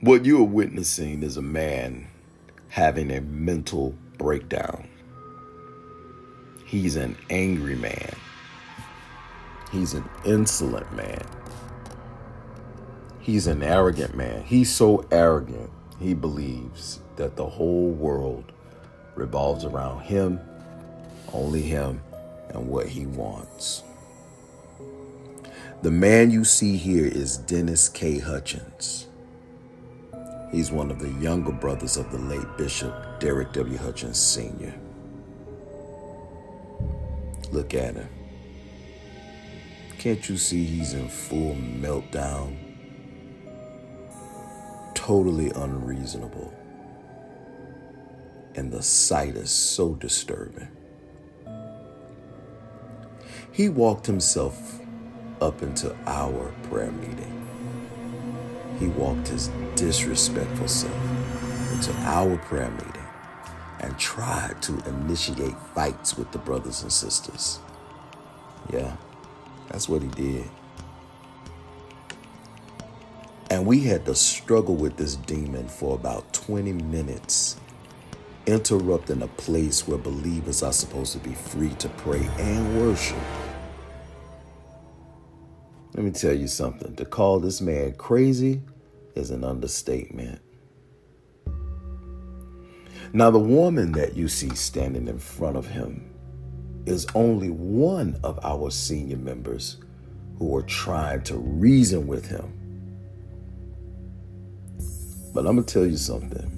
What you are witnessing is a man having a mental breakdown. He's an angry man. He's an insolent man. He's an arrogant man. He's so arrogant, he believes that the whole world revolves around him, only him, and what he wants. The man you see here is Dennis K Hutchins. He's one of the younger brothers of the late Bishop Derek W. Hutchins Sr. Look at him. Can't you see he's in full meltdown? Totally unreasonable. And the sight is so disturbing. He walked himself up into our prayer meeting. He walked his disrespectful self into our prayer meeting and tried to initiate fights with the brothers and sisters. Yeah, that's what he did. And we had to struggle with this demon for about 20 minutes, interrupting a place where believers are supposed to be free to pray and worship. Let me tell you something. To call this man crazy is an understatement. Now, the woman that you see standing in front of him is only one of our senior members who are trying to reason with him. But I'm going to tell you something.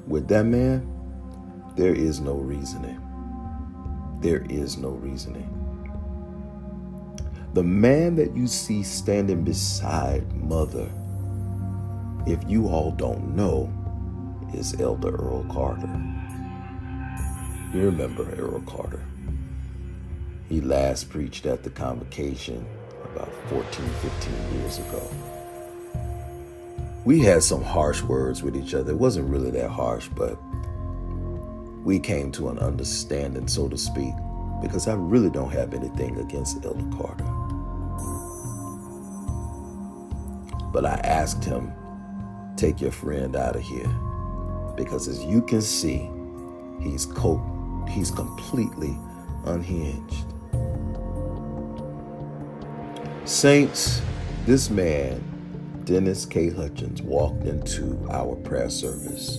With that man, there is no reasoning. There is no reasoning. The man that you see standing beside Mother, if you all don't know, is Elder Earl Carter. You remember Earl Carter. He last preached at the convocation about 14, 15 years ago. We had some harsh words with each other. It wasn't really that harsh, but we came to an understanding, so to speak, because I really don't have anything against Elder Carter. But I asked him, take your friend out of here, because as you can see, he's completely unhinged. Saints, this man, Dennis K Hutchins, walked into our prayer service,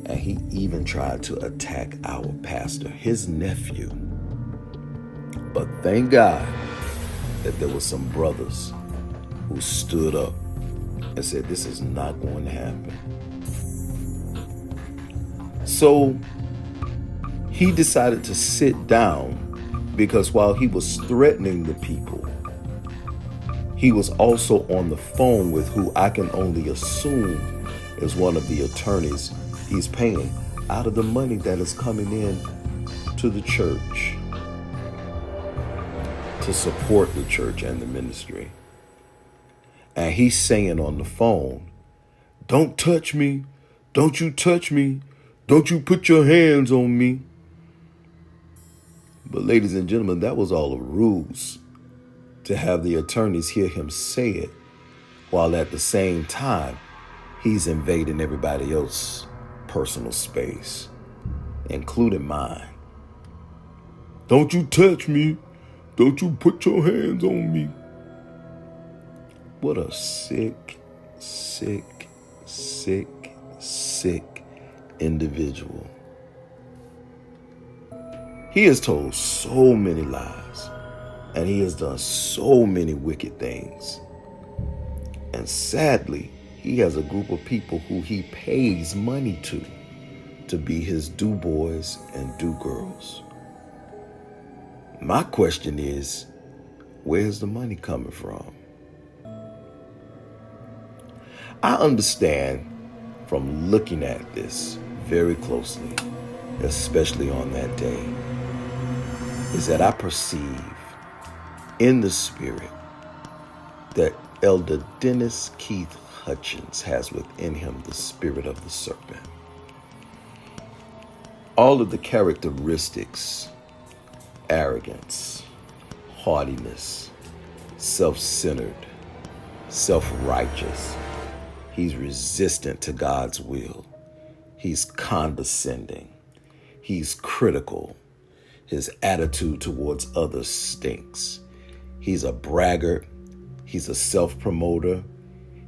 and he even tried to attack our pastor, his nephew. But thank God that there were some brothers who stood up and said, this is not going to happen. So he decided to sit down because while he was threatening the people, he was also on the phone with who I can only assume is one of the attorneys he's paying out of the money that is coming in to the church to support the church and the ministry. And he's saying on the phone, don't touch me. Don't you touch me. Don't you put your hands on me. But ladies and gentlemen, that was all a ruse to have the attorneys hear him say it, while at the same time, he's invading everybody else's personal space, including mine. Don't you touch me. Don't you put your hands on me. What a sick, sick, sick, sick individual. He has told so many lies, and he has done so many wicked things. And sadly, he has a group of people who he pays money to be his do-boys and do-girls. My question is, where's the money coming from? I understand from looking at this very closely, especially on that day, is that I perceive in the spirit that Elder Dennis Keith Hutchins has within him the spirit of the serpent. All of the characteristics, arrogance, haughtiness, self-centered, self-righteous, He's resistant to God's will. He's condescending. He's critical. His attitude towards others stinks. He's a braggart. He's a self-promoter.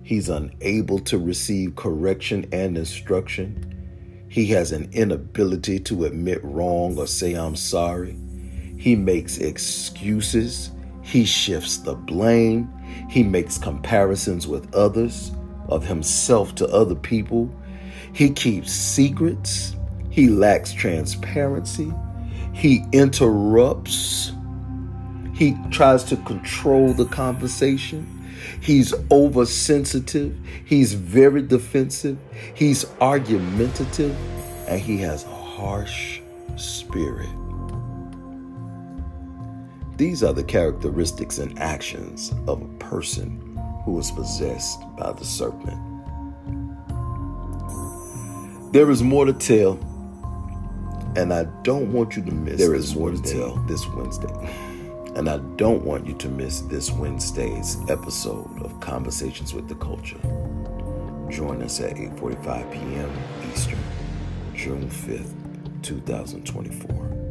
He's unable to receive correction and instruction. He has an inability to admit wrong or say, "I'm sorry." He makes excuses. He shifts the blame. He makes comparisons with others, of himself to other people. He keeps secrets. He lacks transparency. He interrupts. He tries to control the conversation. He's oversensitive. He's very defensive. He's argumentative. And he has a harsh spirit. These are the characteristics and actions of a person who is possessed by the serpent. There is more to tell, and I don't want you to miss this Wednesday. And I don't want you to miss this Wednesday's episode of Conversations with the Culture. Join us at 8:45 p.m. Eastern, June 5th, 2024.